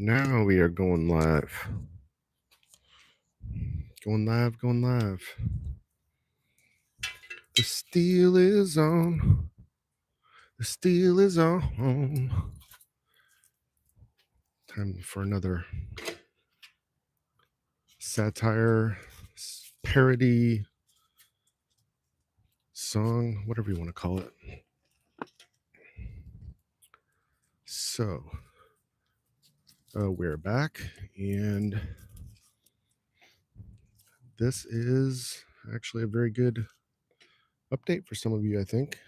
Now we are going live. Going live. The steel is on. The steel is on. Time for another satire, parody, song, whatever you want to call it. So, we're back, and this is actually a very good update for some of you, I think,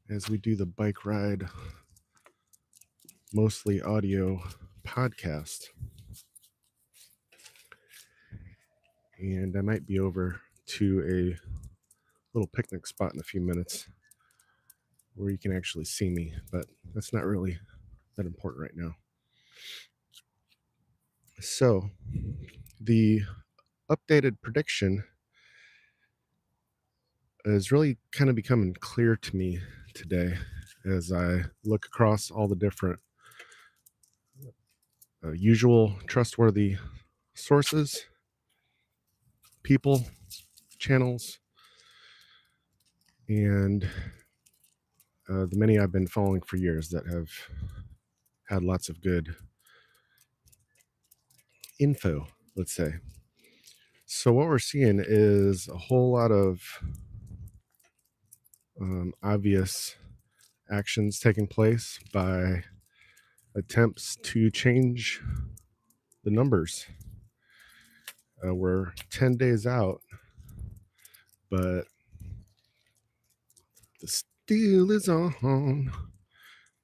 as we do the bike ride, mostly audio podcast. And I might be over to a little picnic spot in a few minutes where you can actually see me, but that's not really that important right now. So the updated prediction is really kind of becoming clear to me today as I look across all the different usual trustworthy sources, people, channels, and the many I've been following for years that have had lots of good info, let's say. So what we're seeing is a whole lot of obvious actions taking place by attempts to change the numbers. We're 10 days out, but the steel is on,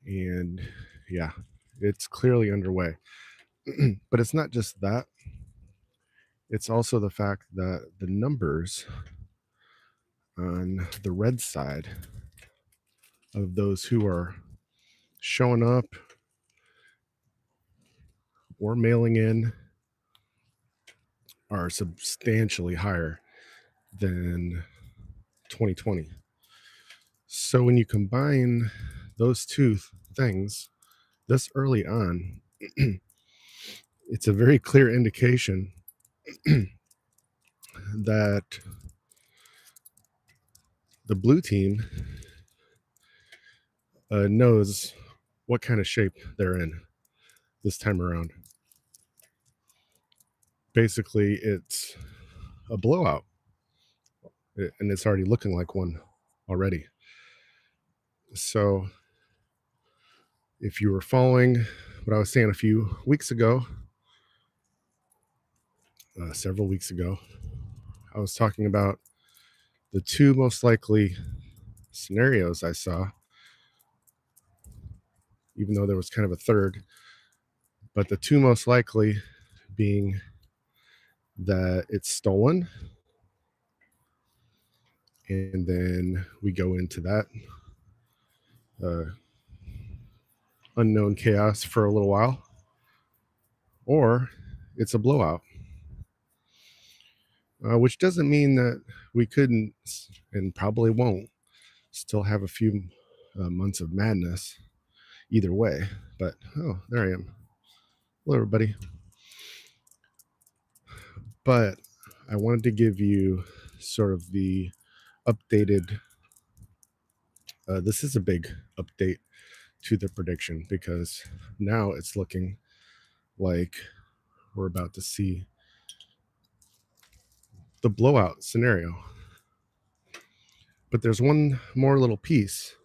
and yeah, it's clearly underway. But it's not just that. It's also the fact that the numbers on the red side of those who are showing up or mailing in are substantially higher than 2020. So when you combine those two things this early on, it's a very clear indication that the blue team knows what kind of shape they're in this time around. Basically, it's a blowout, and it's already looking like one already. So if you were following what I was saying a few weeks ago, several weeks ago, I was talking about the two most likely scenarios I saw, even though there was kind of a third, but the two most likely being that it's stolen, and then we go into that unknown chaos for a little while, or it's a blowout, which doesn't mean that we couldn't and probably won't still have a few months of madness either way. But there I am. Hello, everybody. But I wanted to give you sort of the updated, this is a big update to the prediction, because now it's looking like we're about to see the blowout scenario. But there's one more little piece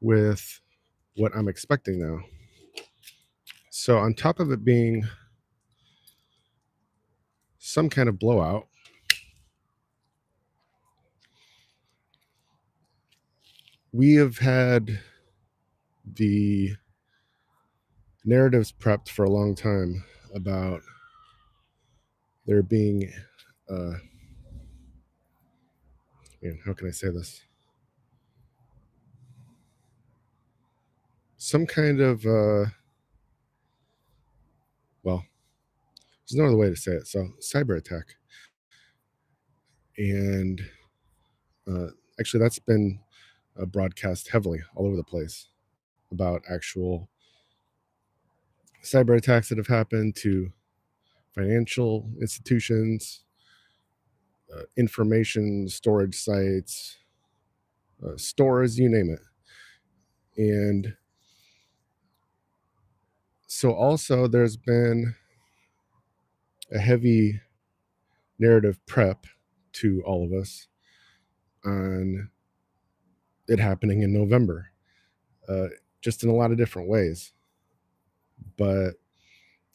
with what I'm expecting now. So on top of it being some kind of blowout, we have had the narratives prepped for a long time about there being how can I say this? Some kind of well, there's no other way to say it. So cyber attack. And actually that's been broadcast heavily all over the place about actual cyber attacks that have happened to financial institutions, information storage sites, stores, you name it. And so also there's been a heavy narrative prep to all of us on it happening in November, just in a lot of different ways. But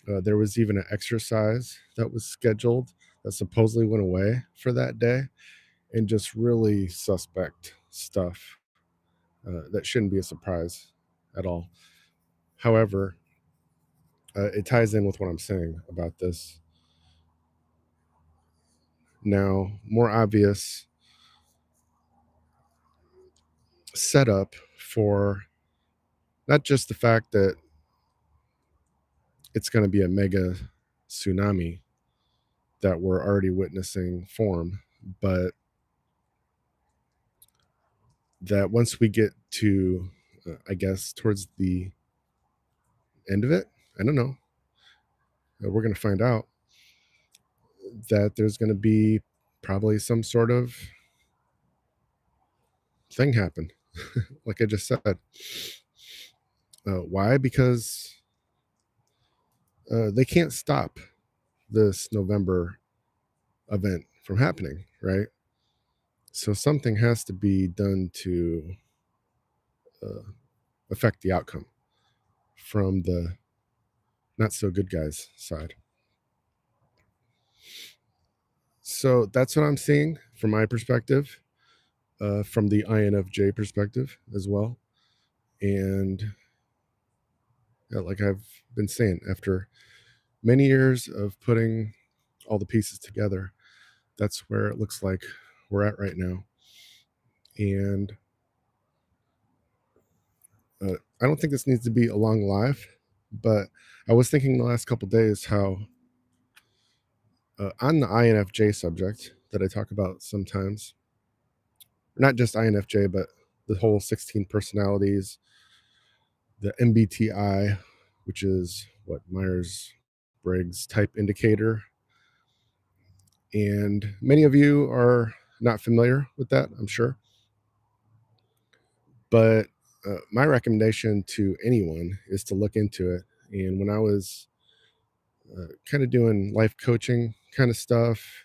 there was even an exercise that was scheduled that supposedly went away for that day, and just really suspect stuff that shouldn't be a surprise at all. However, it ties in with what I'm saying about this. Now, more obvious setup for not just the fact that it's going to be a mega tsunami that we're already witnessing form, but that once we get to, I guess, towards the end of it, I don't know, we're going to find out that there's going to be probably some sort of thing happen, like I just said. Why? Because they can't stop this November event from happening, right? So something has to be done to affect the outcome from the not so good guys' side. So that's what I'm seeing from my perspective, from the INFJ perspective as well. And like I've been saying, after many years of putting all the pieces together, that's where it looks like we're at right now. And I don't think this needs to be a long live, but I was thinking the last couple days how on the INFJ subject that I talk about sometimes, not just INFJ, but the whole 16 personalities, the MBTI, which is what Myers-Briggs type indicator. And many of you are not familiar with that, I'm sure. But my recommendation to anyone is to look into it. And when I was kind of doing life coaching kind of stuff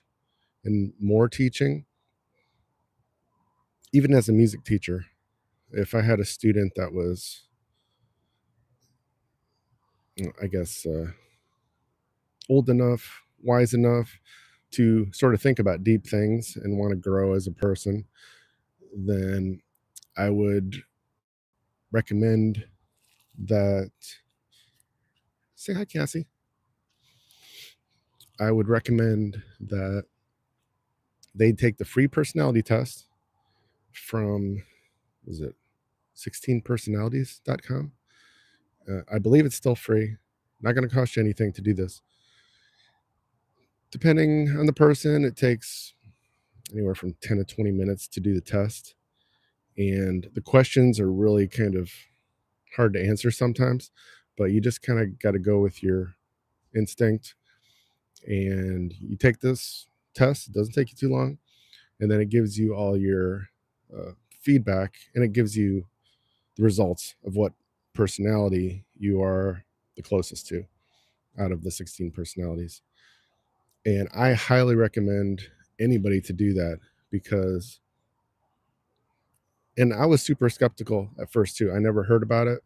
and more teaching, even as a music teacher, if I had a student that was, I guess, old enough, wise enough to sort of think about deep things and want to grow as a person, then I would recommend that. Say hi, Cassie. I would recommend that they take the free personality test from, is it 16personalities.com? I believe it's still free. Not going to cost you anything to do this. Depending on the person, it takes anywhere from 10 to 20 minutes to do the test. And the questions are really kind of hard to answer sometimes, but you just kind of got to go with your instinct. And you take this test, it doesn't take you too long. And then it gives you all your feedback, and it gives you the results of what personality you are the closest to out of the 16 personalities. And I highly recommend anybody to do that because, and I was super skeptical at first too. I never heard about it.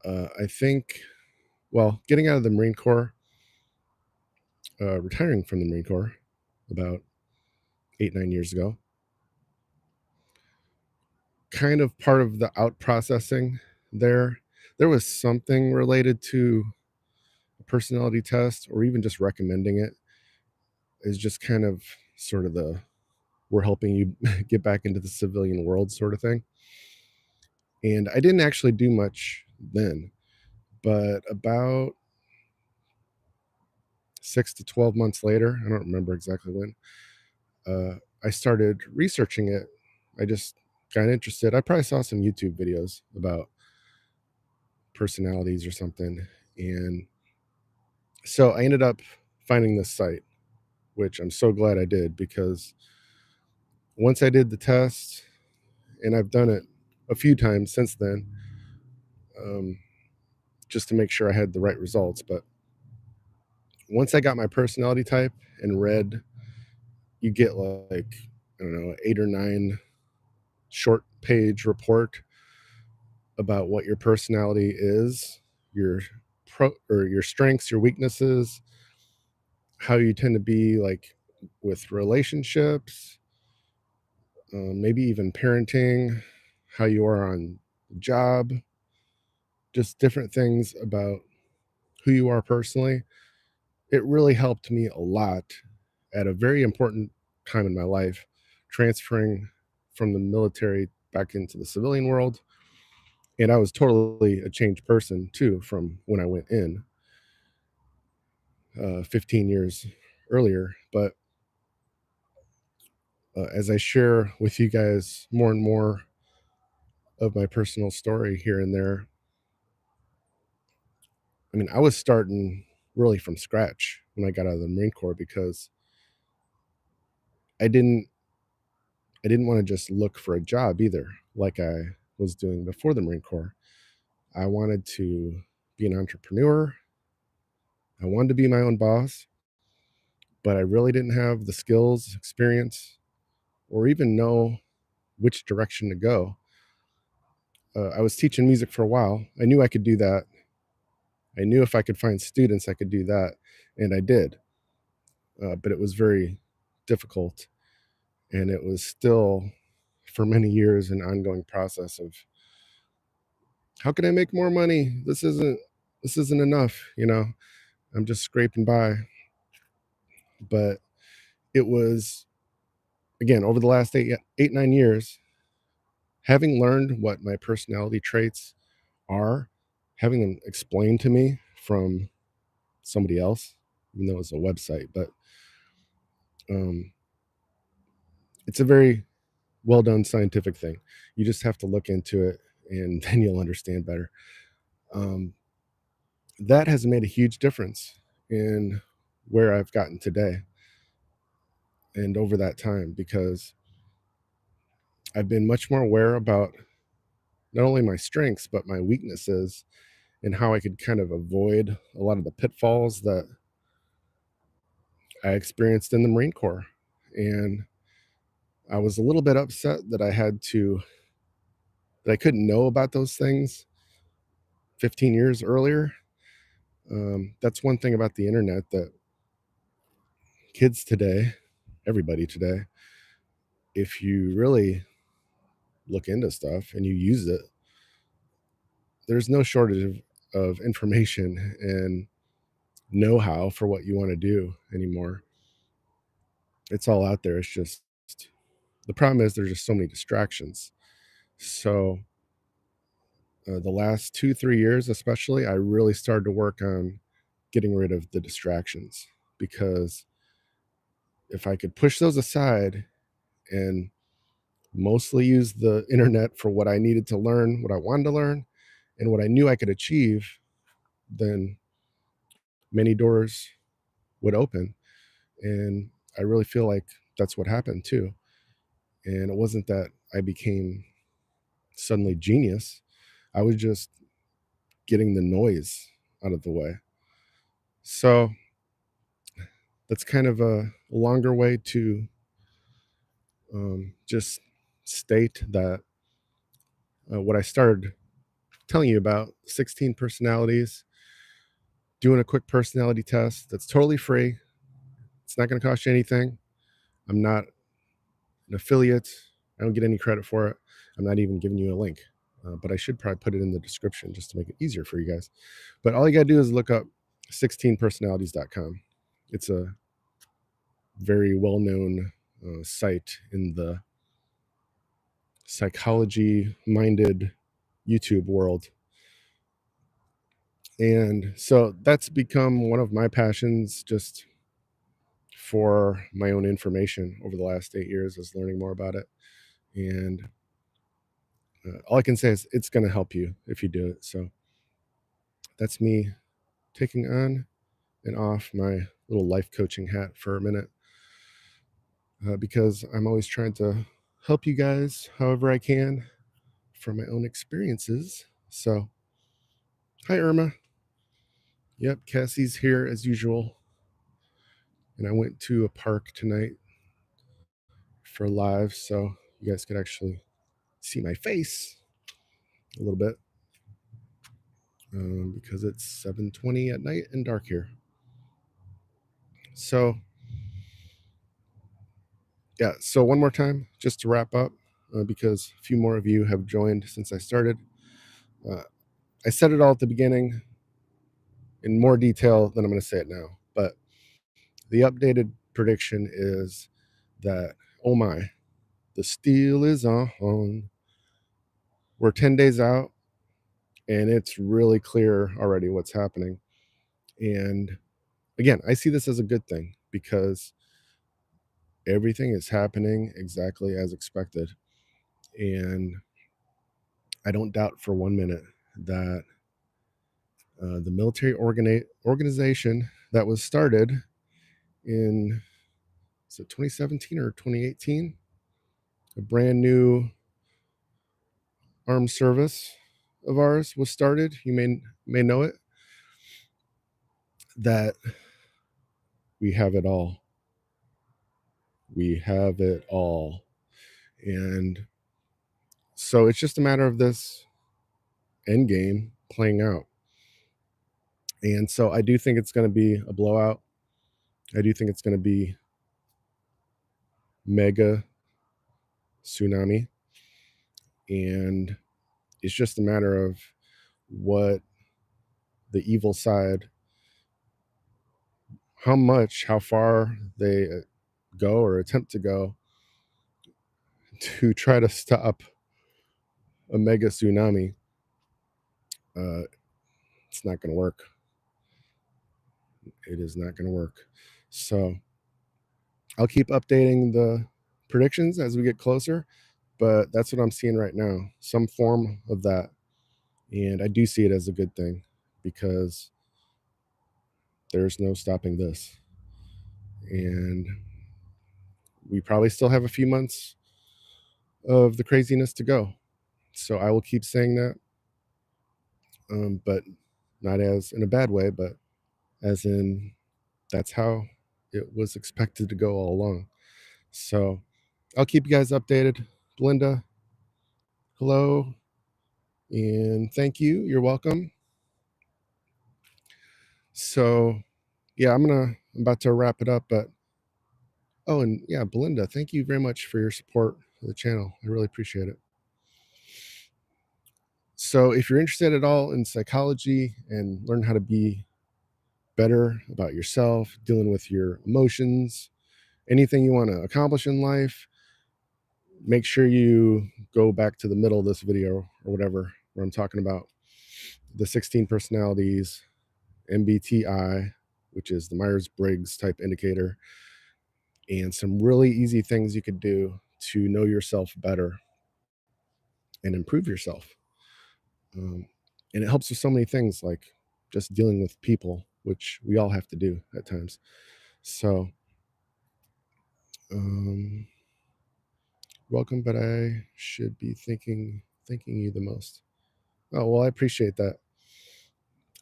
I think, well, getting out of the Marine Corps, retiring from the Marine Corps about 8-9 years ago, kind of part of the out processing there was something related to a personality test, or even just recommending it is just kind of sort of the, we're helping you get back into the civilian world sort of thing. And I didn't actually do much then, but about 6 to 12 months later, I don't remember exactly when, I started researching it. I just got interested. I probably saw some YouTube videos about personalities or something. And so I ended up finding this site, which I'm so glad I did, because once I did the test, and I've done it a few times since then, just to make sure I had the right results. But once I got my personality type and read, you get like, I don't know, 8 or 9 short page report about what your personality is, your your strengths, your weaknesses, how you tend to be like with relationships, maybe even parenting, how you are on the job, just different things about who you are personally. It really helped me a lot at a very important time in my life, transferring from the military back into the civilian world. And I was totally a changed person too from when I went in 15 years earlier. But as I share with you guys more and more of my personal story here and there, I mean, I was starting really from scratch when I got out of the Marine Corps, because I didn't want to just look for a job either, like I was doing before the Marine Corps. I wanted to be an entrepreneur. I wanted to be my own boss, but I really didn't have the skills, experience, or even know which direction to go. I was teaching music for a while. I knew I could do that. I knew if I could find students, I could do that. And I did. But it was very difficult. And it was still, for many years, an ongoing process of, how can I make more money? This isn't enough, you know. I'm just scraping by. But it was, again, over the last 9 years, having learned what my personality traits are, having them explained to me from somebody else, even though it's a website, but it's a very well done scientific thing. You just have to look into it, and then you'll understand better. That has made a huge difference in where I've gotten today and over that time, because I've been much more aware about not only my strengths, but my weaknesses, and how I could kind of avoid a lot of the pitfalls that I experienced in the Marine Corps. And I was a little bit upset that I couldn't know about those things 15 years earlier. That's one thing about the internet, that kids today, everybody today, if you really look into stuff and you use it, there's no shortage of information and know-how for what you want to do anymore. It's all out there. It's just, the problem is there's just so many distractions. So the last 2-3 years especially, I really started to work on getting rid of the distractions, because if I could push those aside and mostly use the internet for what I needed to learn, what I wanted to learn, and what I knew I could achieve, then many doors would open. And I really feel like that's what happened too. And it wasn't that I became suddenly genius. I was just getting the noise out of the way. So that's kind of a longer way to just state that what I started telling you about, 16 personalities, doing a quick personality test that's totally free. It's not going to cost you anything. I'm not an affiliate. I don't get any credit for it. I'm not even giving you a link, but I should probably put it in the description just to make it easier for you guys. But all you got to do is look up 16personalities.com. It's a very well-known site in the psychology-minded YouTube world. And so that's become one of my passions, just for my own information over the last 8 years, is learning more about it. And all I can say is it's going to help you if you do it. So that's me taking on and off my little life coaching hat for a minute, because I'm always trying to help you guys however I can from my own experiences. So, hi, Irma. Yep, Cassie's here as usual. And I went to a park tonight for live, so you guys could actually see my face a little bit, because it's 7:20 at night and dark here. So, yeah, so one more time, just to wrap up, because a few more of you have joined since I started. I said it all at the beginning in more detail than I'm going to say it now, but the updated prediction is that, oh my, the steal is on. We're 10 days out, and it's really clear already what's happening. And again, I see this as a good thing because everything is happening exactly as expected. And I don't doubt for 1 minute that the military organization that was started in, is it 2017 or 2018? A brand new armed service of ours was started. You may know it. That we have it all. We have it all. And so it's just a matter of this end game playing out. And so I do think it's going to be a blowout. I do think it's going to be mega tsunami. And it's just a matter of what the evil side, how far they go or attempt to go to try to stop a mega tsunami. It's not going to work. It is not going to work. So I'll keep updating the predictions as we get closer, but that's what I'm seeing right now, some form of that. And I do see it as a good thing because there's no stopping this. And we probably still have a few months of the craziness to go. So I will keep saying that, but not as in a bad way, but as in that's how it was expected to go all along. So I'll keep you guys updated. Belinda, hello, and thank you. You're welcome. So yeah, I'm about to wrap it up, but oh, and yeah, Belinda, thank you very much for your support of the channel. I really appreciate it. So if you're interested at all in psychology and learn how to be better about yourself, dealing with your emotions, anything you want to accomplish in life, make sure you go back to the middle of this video or whatever, where I'm talking about the 16 personalities, MBTI, which is the Myers-Briggs type indicator, and some really easy things you could do to know yourself better and improve yourself. And it helps with so many things, like just dealing with people, which we all have to do at times. So welcome, but I should be thanking you the most. Oh, well, I appreciate that.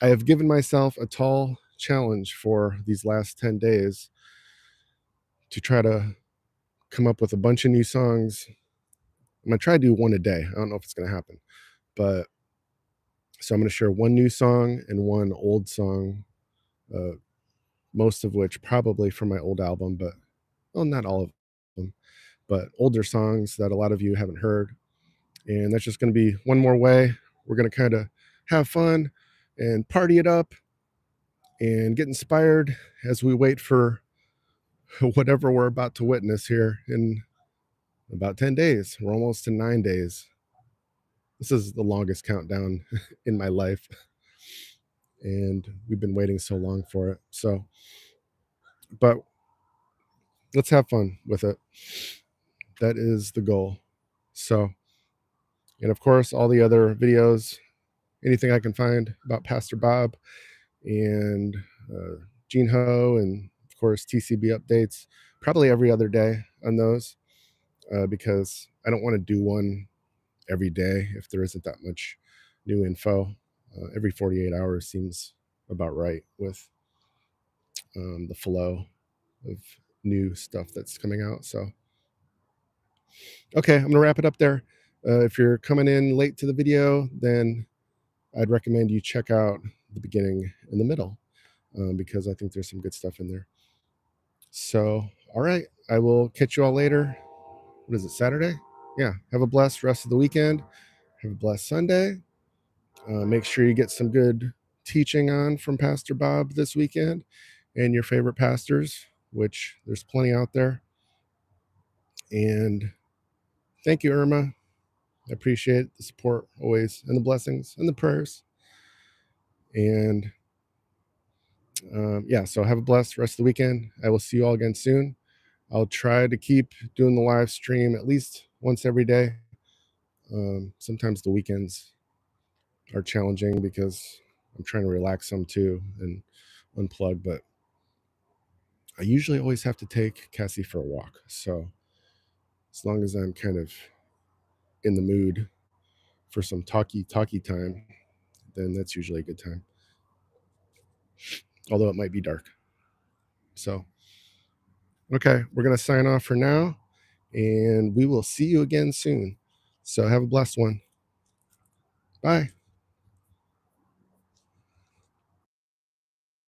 I have given myself a tall challenge for these last 10 days to try to come up with a bunch of new songs. I'm going to try to do one a day. I don't know if it's going to happen, but so I'm going to share one new song and one old song, most of which probably from my old album, but well, not all of them, but older songs that a lot of you haven't heard. And that's just going to be one more way we're going to kind of have fun and party it up and get inspired as we wait for whatever we're about to witness here in about 10 days. We're almost to 9 days. This is the longest countdown in my life, and we've been waiting so long for it. So, but let's have fun with it. That is the goal. So, and of course, all the other videos anything I can find about Pastor Bob and 𝐸𝐮𝐻, and of course TCB updates, probably every other day on those, because I don't want to do one every day if there isn't that much new info. Every 48 hours seems about right with the flow of new stuff that's coming out. So, okay, I'm gonna wrap it up there. If you're coming in late to the video, then I'd recommend you check out the beginning and the middle, because I think there's some good stuff in there. So, all right, I will catch you all later. What is it, Saturday? Yeah, have a blessed rest of the weekend. Have a blessed Sunday. Make sure you get some good teaching on from Pastor Bob this weekend and your favorite pastors, which there's plenty out there. And thank you, Irma. I appreciate the support always, and the blessings and the prayers. And yeah, so have a blessed rest of the weekend. I will see you all again soon. I'll try to keep doing the live stream at least once every day. Sometimes the weekends are challenging because I'm trying to relax some too and unplug, but I usually always have to take Cassie for a walk. So as long as I'm kind of in the mood for some talky time, then that's usually a good time. Although it might be dark. So, okay, we're going to sign off for now, and we will see you again soon. So have a blessed one. Bye.